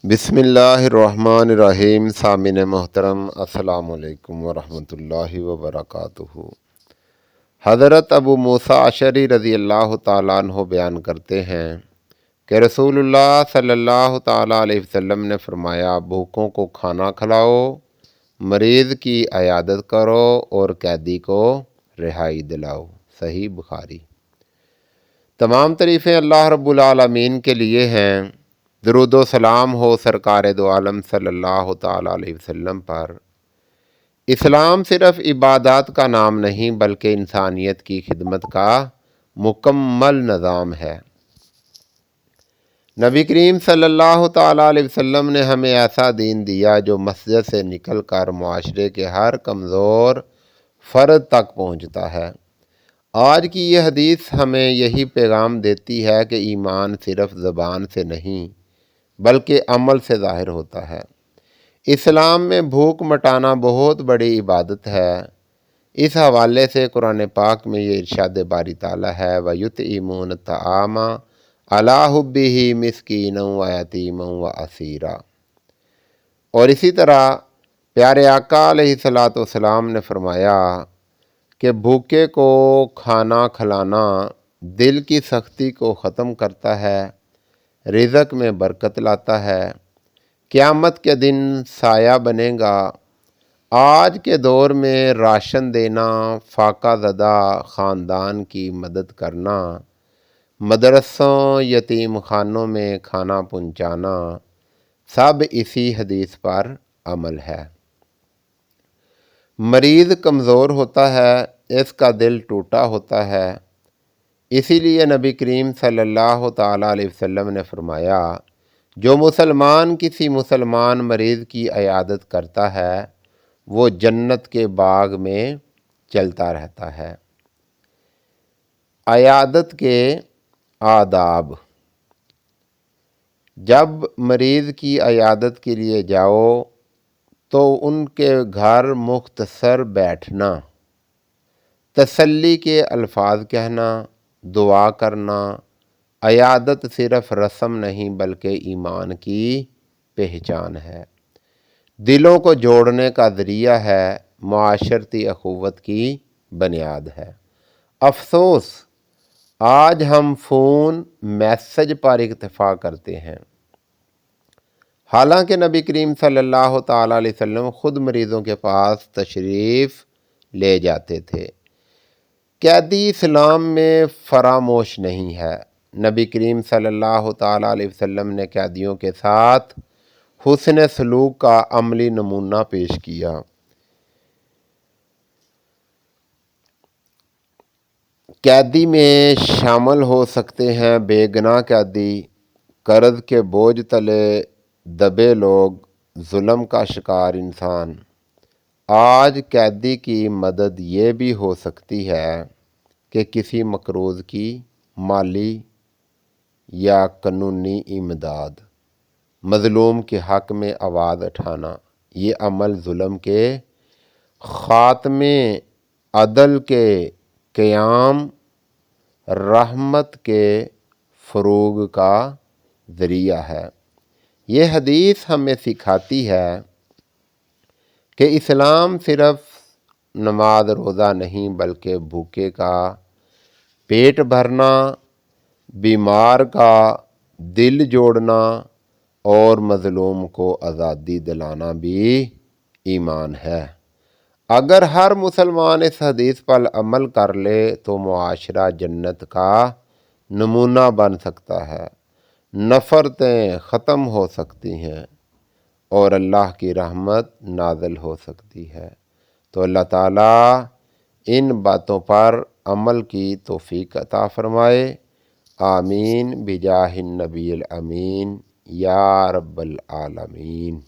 بسم اللہ الرحمن الرحیم۔ سامعین محترم، السلام علیکم ورحمۃ اللہ وبرکاتہ۔ حضرت ابو موسیٰ اشعری رضی اللہ تعالیٰ عنہ بیان کرتے ہیں کہ رسول اللہ صلی اللہ تعالیٰ علیہ وسلم نے فرمایا، بھوکوں کو کھانا کھلاؤ، مریض کی عیادت کرو اور قیدی کو رہائی دلاؤ۔ صحیح بخاری۔ تمام تعریفیں اللہ رب العالمین کے لیے ہیں۔ درود و سلام ہو سرکار دو عالم صلی اللہ تعالیٰ علیہ وسلم پر۔ اسلام صرف عبادات کا نام نہیں بلکہ انسانیت کی خدمت کا مکمل نظام ہے۔ نبی کریم صلی اللہ تعالیٰ علیہ وسلم نے ہمیں ایسا دین دیا جو مسجد سے نکل کر معاشرے کے ہر کمزور فرد تک پہنچتا ہے۔ آج کی یہ حدیث ہمیں یہی پیغام دیتی ہے کہ ایمان صرف زبان سے نہیں بلکہ عمل سے ظاہر ہوتا ہے۔ اسلام میں بھوک مٹانا بہت بڑی عبادت ہے۔ اس حوالے سے قرآن پاک میں یہ ارشاد باری تعالیٰ ہے، وَيُطْعِمُونَ الطَّعَامَ عَلَىٰ حُبِّهِ مِسْكِينًا وَيَتِيمًا وَأَسِيرًا۔ اور اسی طرح پیارے آقا علیہ الصلوۃ والسلام نے فرمایا کہ بھوکے کو کھانا کھلانا دل کی سختی کو ختم کرتا ہے، رزق میں برکت لاتا ہے، قیامت کے دن سایہ بنے گا۔ آج کے دور میں راشن دینا، فاقہ زدہ خاندان کی مدد کرنا، مدرسوں یتیم خانوں میں کھانا پہنچانا، سب اسی حدیث پر عمل ہے۔ مریض کمزور ہوتا ہے، اس کا دل ٹوٹا ہوتا ہے، اسی لیے نبی کریم صلی اللہ تعالیٰ علیہ وسلم نے فرمایا، جو مسلمان کسی مسلمان مریض کی عیادت کرتا ہے وہ جنت کے باغ میں چلتا رہتا ہے۔ عیادت کے آداب۔ جب مریض کی عیادت کے لیے جاؤ تو ان کے گھر مختصر بیٹھنا، تسلی کے الفاظ کہنا، دعا کرنا۔ عیادت صرف رسم نہیں بلکہ ایمان کی پہچان ہے، دلوں کو جوڑنے کا ذریعہ ہے، معاشرتی اخوت کی بنیاد ہے۔ افسوس، آج ہم فون میسج پر اکتفا کرتے ہیں، حالانکہ نبی کریم صلی اللہ تعالیٰ علیہ وسلم خود مریضوں کے پاس تشریف لے جاتے تھے۔ قیدی اسلام میں فراموش نہیں ہے۔ نبی کریم صلی اللہ تعالیٰ علیہ وسلم نے قیدیوں کے ساتھ حسن سلوک کا عملی نمونہ پیش کیا۔ قیدی میں شامل ہو سکتے ہیں بے گناہ قیدی، قرض کے بوجھ تلے دبے لوگ، ظلم کا شکار انسان۔ آج قیدی کی مدد یہ بھی ہو سکتی ہے کہ کسی مقروض کی مالی یا قانونی امداد، مظلوم کے حق میں آواز اٹھانا۔ یہ عمل ظلم کے خاتمے، عدل کے قیام، رحمت کے فروغ کا ذریعہ ہے۔ یہ حدیث ہمیں سکھاتی ہے کہ اسلام صرف نماز روزہ نہیں بلکہ بھوکے کا پیٹ بھرنا، بیمار کا دل جوڑنا اور مظلوم کو آزادی دلانا بھی ایمان ہے۔ اگر ہر مسلمان اس حدیث پر عمل کر لے تو معاشرہ جنت کا نمونہ بن سکتا ہے، نفرتیں ختم ہو سکتی ہیں اور اللہ کی رحمت نازل ہو سکتی ہے۔ تو اللہ تعالیٰ ان باتوں پر عمل کی توفیق عطا فرمائے۔ آمین بجاہ النبی الامین یا رب العالمین۔